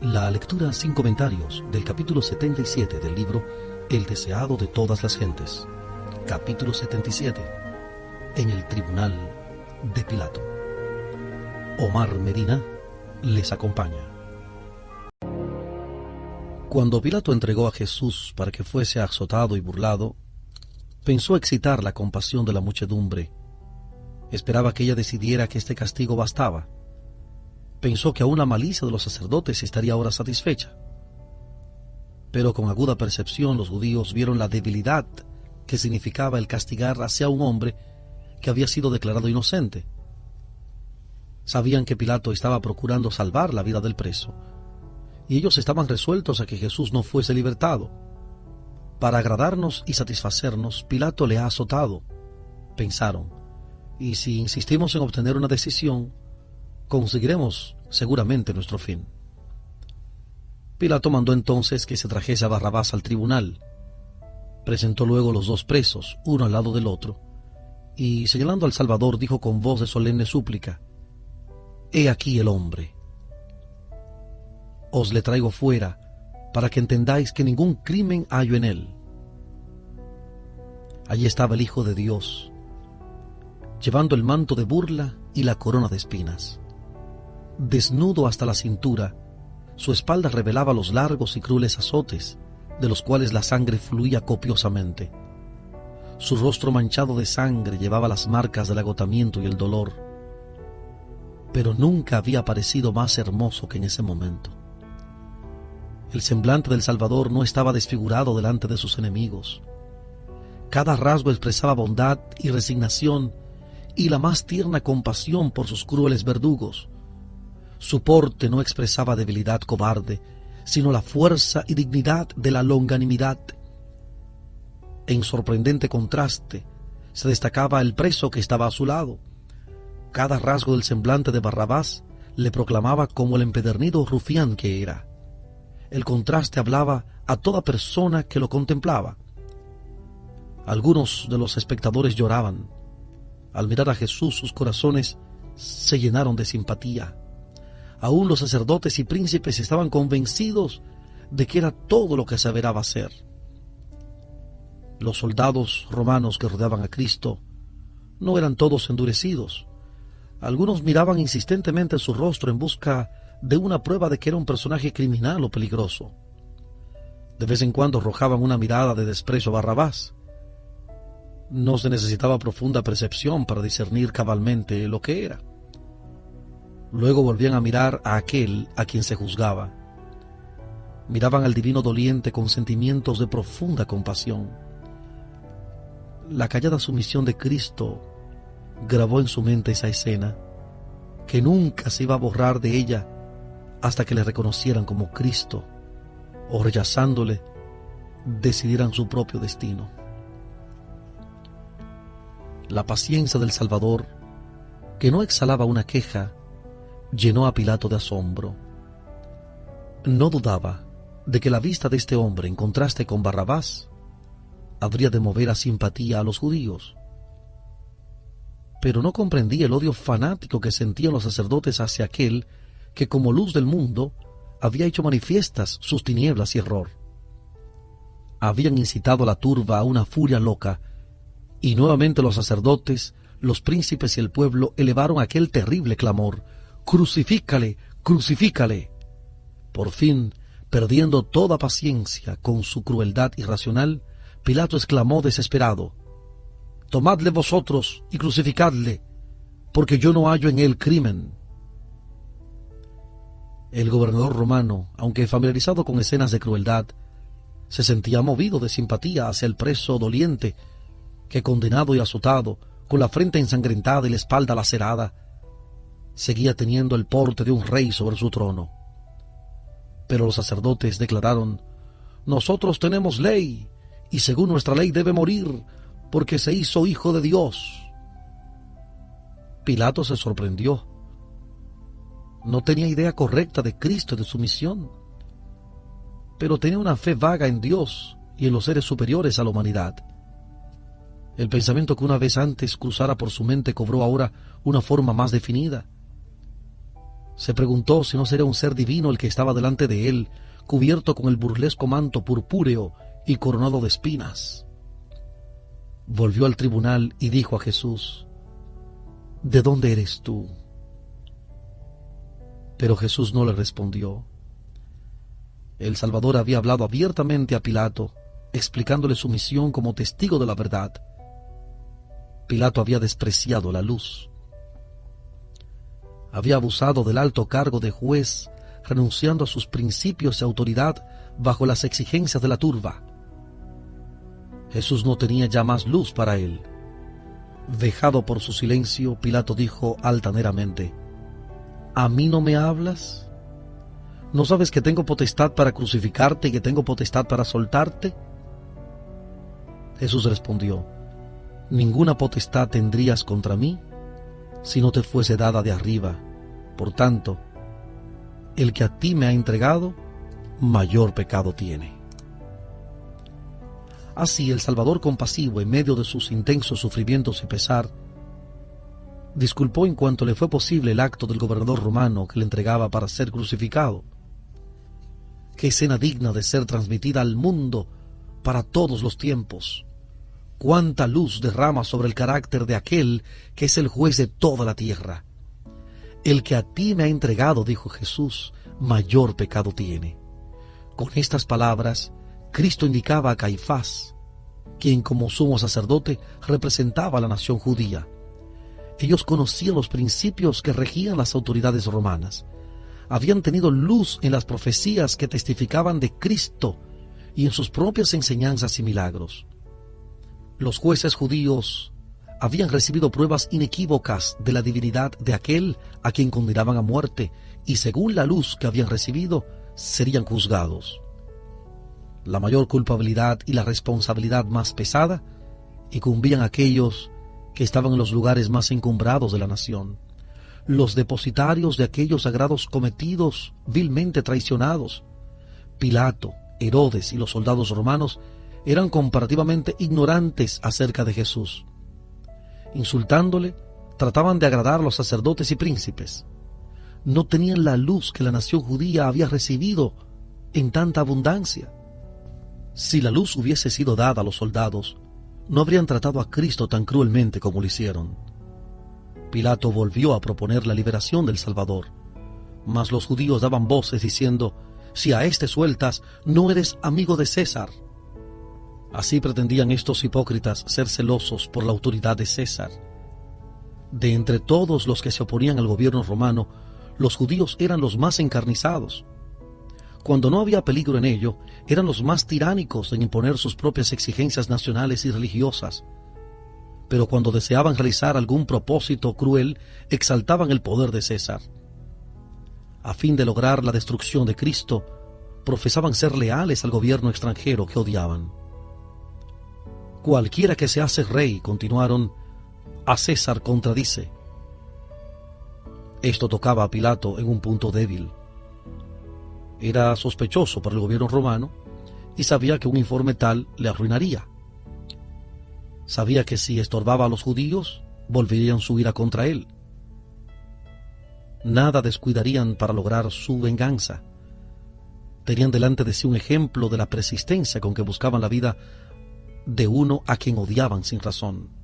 La lectura sin comentarios del capítulo 77 del libro El deseado de todas las gentes. Capítulo 77. En el tribunal de Pilato. Omar Medina les acompaña. Cuando Pilato entregó a Jesús para que fuese azotado y burlado, pensó excitar la compasión de la muchedumbre. Esperaba que ella decidiera que este castigo bastaba. Pensó que aún la malicia de los sacerdotes estaría ahora satisfecha. Pero con aguda percepción los judíos vieron la debilidad que significaba el castigar hacia un hombre que había sido declarado inocente. Sabían que Pilato estaba procurando salvar la vida del preso, y ellos estaban resueltos a que Jesús no fuese libertado. Para agradarnos y satisfacernos, Pilato le ha azotado, pensaron, y si insistimos en obtener una decisión, conseguiremos seguramente nuestro fin. Pilato mandó entonces que se trajese a Barrabás al tribunal. Presentó luego los dos presos, uno al lado del otro, y señalando al Salvador dijo con voz de solemne súplica: «He aquí el hombre. Os le traigo fuera, para que entendáis que ningún crimen hallo en él». Allí estaba el Hijo de Dios, llevando el manto de burla y la corona de espinas. Desnudo hasta la cintura, su espalda revelaba los largos y crueles azotes, de los cuales la sangre fluía copiosamente. Su rostro manchado de sangre llevaba las marcas del agotamiento y el dolor. Pero nunca había parecido más hermoso que en ese momento. El semblante del Salvador no estaba desfigurado delante de sus enemigos. Cada rasgo expresaba bondad y resignación y la más tierna compasión por sus crueles verdugos. Su porte no expresaba debilidad cobarde, sino la fuerza y dignidad de la longanimidad. En sorprendente contraste se destacaba el preso que estaba a su lado. Cada rasgo del semblante de Barrabás le proclamaba como el empedernido rufián que era. El contraste hablaba a toda persona que lo contemplaba. Algunos de los espectadores lloraban. Al mirar a Jesús, sus corazones se llenaron de simpatía. Aún los sacerdotes y príncipes estaban convencidos de que era todo lo que se averaba ser. Los soldados romanos que rodeaban a Cristo no eran todos endurecidos. Algunos miraban insistentemente su rostro en busca de una prueba de que era un personaje criminal o peligroso. De vez en cuando arrojaban una mirada de desprecio a Barrabás. No se necesitaba profunda percepción para discernir cabalmente lo que era. Luego volvían a mirar a aquel a quien se juzgaba. Miraban al divino doliente con sentimientos de profunda compasión. La callada sumisión de Cristo grabó en su mente esa escena, que nunca se iba a borrar de ella hasta que le reconocieran como Cristo, o rechazándole, decidieran su propio destino. La paciencia del Salvador, que no exhalaba una queja, llenó a Pilato de asombro. No dudaba de que la vista de este hombre, en contraste con Barrabás, habría de mover a simpatía a los judíos. Pero no comprendía el odio fanático que sentían los sacerdotes hacia aquel que, como luz del mundo, había hecho manifiestas sus tinieblas y error. Habían incitado a la turba a una furia loca, y nuevamente los sacerdotes, los príncipes y el pueblo elevaron aquel terrible clamor: «¡Crucifícale! ¡Crucifícale!». Por fin, perdiendo toda paciencia con su crueldad irracional, Pilato exclamó desesperado: «Tomadle vosotros y crucificadle, porque yo no hallo en él crimen». El gobernador romano, aunque familiarizado con escenas de crueldad, se sentía movido de simpatía hacia el preso doliente que, condenado y azotado, con la frente ensangrentada y la espalda lacerada, seguía teniendo el porte de un rey sobre su trono. Pero los sacerdotes declararon: «Nosotros tenemos ley, y según nuestra ley debe morir, porque se hizo hijo de Dios». Pilato se sorprendió. No tenía idea correcta de Cristo y de su misión, pero tenía una fe vaga en Dios y en los seres superiores a la humanidad. El pensamiento que una vez antes cruzara por su mente cobró ahora una forma más definida. Se preguntó si no sería un ser divino el que estaba delante de él, cubierto con el burlesco manto purpúreo y coronado de espinas. Volvió al tribunal y dijo a Jesús: ¿De dónde eres tú? Pero Jesús no le respondió. El Salvador había hablado abiertamente a Pilato, explicándole su misión como testigo de la verdad. Pilato había despreciado la luz. Había abusado del alto cargo de juez, renunciando a sus principios de autoridad bajo las exigencias de la turba. Jesús no tenía ya más luz para él. Vejado por su silencio, Pilato dijo altaneramente: ¿A mí no me hablas? ¿No sabes que tengo potestad para crucificarte y que tengo potestad para soltarte? Jesús respondió: Ninguna potestad tendrías contra mí si no te fuese dada de arriba. Por tanto, el que a ti me ha entregado, mayor pecado tiene. Así el Salvador compasivo, en medio de sus intensos sufrimientos y pesar, disculpó en cuanto le fue posible el acto del gobernador romano que le entregaba para ser crucificado. Qué escena digna de ser transmitida al mundo para todos los tiempos. Cuánta luz derrama sobre el carácter de aquel que es el juez de toda la tierra. El que a ti me ha entregado, dijo Jesús, mayor pecado tiene. Con estas palabras, Cristo indicaba a Caifás, quien como sumo sacerdote representaba a la nación judía. Ellos conocían los principios que regían las autoridades romanas. Habían tenido luz en las profecías que testificaban de Cristo y en sus propias enseñanzas y milagros. Los jueces judíos habían recibido pruebas inequívocas de la divinidad de aquel a quien condenaban a muerte, y según la luz que habían recibido, serían juzgados. La mayor culpabilidad y la responsabilidad más pesada incumbían a aquellos que estaban en los lugares más encumbrados de la nación, los depositarios de aquellos sagrados cometidos vilmente traicionados. Pilato, Herodes y los soldados romanos eran comparativamente ignorantes acerca de Jesús. Insultándole, trataban de agradar a los sacerdotes y príncipes. No tenían la luz que la nación judía había recibido en tanta abundancia. Si la luz hubiese sido dada a los soldados, no habrían tratado a Cristo tan cruelmente como lo hicieron. Pilato volvió a proponer la liberación del Salvador, mas los judíos daban voces diciendo: si a éste sueltas, no eres amigo de César. Así pretendían estos hipócritas ser celosos por la autoridad de César. De entre todos los que se oponían al gobierno romano, los judíos eran los más encarnizados. Cuando no había peligro en ello, eran los más tiránicos en imponer sus propias exigencias nacionales y religiosas. Pero cuando deseaban realizar algún propósito cruel, exaltaban el poder de César. A fin de lograr la destrucción de Cristo, profesaban ser leales al gobierno extranjero que odiaban. Cualquiera que se hace rey, continuaron, a César contradice. Esto tocaba a Pilato en un punto débil. Era sospechoso para el gobierno romano y sabía que un informe tal le arruinaría. Sabía que si estorbaba a los judíos, volverían su ira contra él. Nada descuidarían para lograr su venganza. Tenían delante de sí un ejemplo de la persistencia con que buscaban la vida de uno a quien odiaban sin razón.